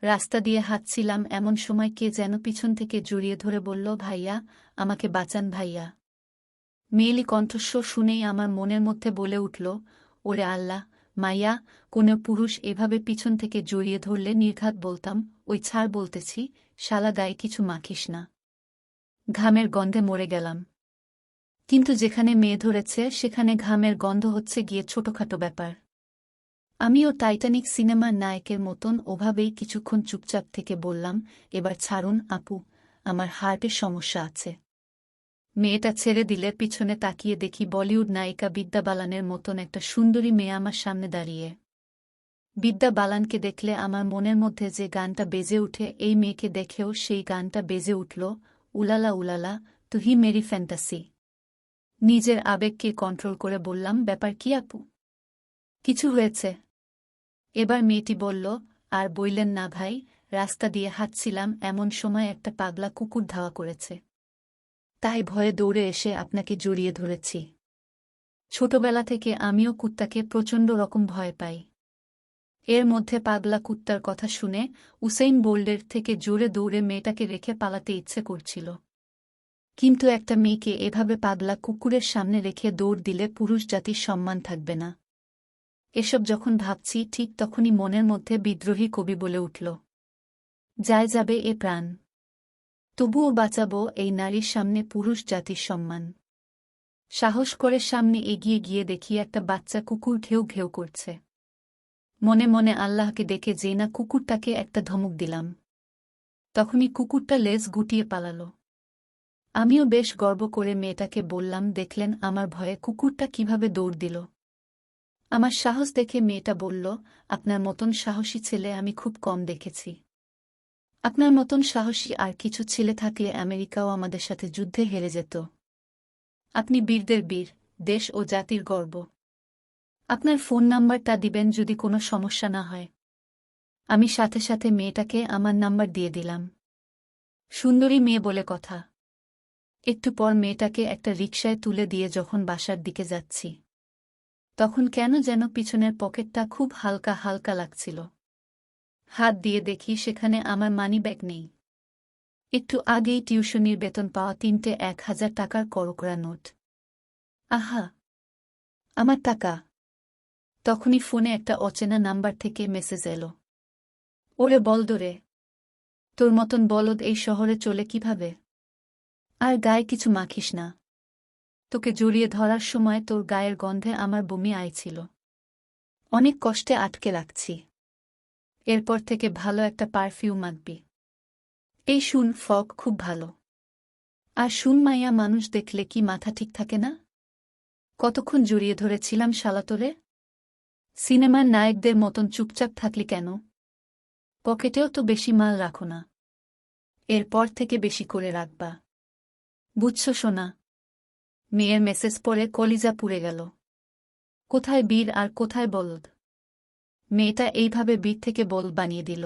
রাস্তা দিয়ে হাঁটছিলাম, এমন সময় কে যেন পিছন থেকে জড়িয়ে ধরে বলল, ভাইয়া, আমাকে বাঁচান ভাইয়া। মেয়েলি কণ্ঠস্বর শুনেই আমার মনের মধ্যে বলে উঠল, ওরে আল্লাহ, মাইয়া, কোনো পুরুষ এভাবে পিছন থেকে জড়িয়ে ধরলে নির্ঘাত বলতাম, ওই ছাড় বলতেছি, শালা গায়ে কিছু মাখিস না। ঘামের গন্ধে মরে গেলাম। কিন্তু যেখানে মেয়ে ধরেছে সেখানে ঘামের গন্ধ হচ্ছে গিয়ে ছোটখাটো ব্যাপার। আমিও টাইটানিক সিনেমার নায়কের মতন ওভাবেই কিছুক্ষণ চুপচাপ থেকে বললাম, এবার ছাড়ুন আপু, আমার হার্টের সমস্যা আছে। মেয়েটা ছেড়ে দিলে পিছনে তাকিয়ে দেখি বলিউড নায়িকা বিদ্যা বালানের মতন একটা সুন্দরী মেয়ে আমার সামনে দাঁড়িয়ে। বিদ্যা বালানকে দেখলে আমার মনের মধ্যে যে গানটা বেজে উঠে, এই মেয়েকে দেখেও সেই গানটা বেজে উঠল, উলালা উলালা তুহি মেরি ফ্যান্টাসি। নিজের আবেগকে কন্ট্রোল করে বললাম, ব্যাপার কি আপু? কিছু হয়েছে? এবার মেয়েটি বলল, আর বইলেন না ভাই, রাস্তা দিয়ে হাঁটছিলাম, এমন সময় একটা পাগলা কুকুর ধাওয়া করেছে। তাই ভয়ে দৌড়ে এসে আপনাকে জড়িয়ে ধরেছি। ছোটবেলা থেকে আমিও কুত্তাকে প্রচণ্ড রকম ভয় পাই। এর মধ্যে পাগলা কুত্তার কথা শুনে উসেইন বোল্টের থেকে জোরে দৌড়ে মেয়েটাকে রেখে পালাতে ইচ্ছে করছিল। কিন্তু একটা মেয়েকে এভাবে পাগলা কুকুরের সামনে রেখে দৌড় দিলে পুরুষ জাতির সম্মান থাকবে না। এসব যখন ভাবছি ঠিক তখনই মনের মধ্যে বিদ্রোহী কবি বলে উঠল, যায় যাবে এ প্রাণ, তবুও বাঁচাবো এই নারীর সামনে পুরুষ জাতির সম্মান। সাহস করে সামনে এগিয়ে গিয়ে দেখি একটা বাচ্চা কুকুর ঘেউ ঘেউ করছে। মনে মনে আল্লাহকে ডেকে যেই না কুকুরটাকে একটা ধমক দিলাম, তখনই কুকুরটা লেজ গুটিয়ে পালাল। আমিও বেশ গর্ব করে মেয়েটাকে বললাম, দেখলেন আমার ভয়ে কুকুরটা কিভাবে দৌড় দিল। আমার সাহস দেখে মেয়েটা বলল, আপনার মতন সাহসী ছেলে আমি খুব কম দেখেছি। আপনার মতন সাহসী আর কিছু ছেলে থাকলে আমেরিকাও আমাদের সাথে যুদ্ধে হেরে যেত। আপনি বীরদের বীর, দেশ ও জাতির গর্ব। আপনার ফোন নাম্বারটা দিবেন যদি কোনো সমস্যা না হয়। আমি সাথে সাথে মেয়েটাকে আমার নাম্বার দিয়ে দিলাম। সুন্দরী মেয়ে বলে কথা। একটু পর মেয়েটাকে একটা রিকশায় তুলে দিয়ে যখন বাসার দিকে যাচ্ছি, তখন কেন যেন পিছনের পকেটটা খুব হালকা হালকা লাগছিল। হাত দিয়ে দেখি সেখানে আমার মানিব্যাগ নেই। একটু আগেই টিউশনির বেতন পাওয়া 3টে 1000 টাকার করকরা নোট। আহা, আমার টাকা! তখনই ফোনে একটা অচেনা নাম্বার থেকে মেসেজ এলো, ওরে বলদরে, তোর মতন বলদ এই শহরে চলে কিভাবে? আর গায়ে কিছু মাখিস না। তোকে জড়িয়ে ধরার সময় তোর গায়ের গন্ধে আমার বমি আইছিল। অনেক কষ্টে আটকে রাখছি। এরপর থেকে ভালো একটা পারফিউম মাখবি। এই শুন, ফগ খুব ভালো। আর শুন মাইয়া, মানুষ দেখলে কি মাথা ঠিক থাকে না? কতক্ষণ জড়িয়ে ধরেছিলাম শালা তোরে? সিনেমার নায়কদের মতন চুপচাপ থাকলি কেন? পকেটেও তো বেশি মাল রাখো না। এরপর থেকে বেশি করে রাখবা, বুঝছ সোনা? মেয়ের মেসেজ পড়ে কলিজা পুড়ে গেল। কোথায় বীর আর কোথায় বলদ? মেয়েটা এইভাবে বীর থেকে বলদ বানিয়ে দিল।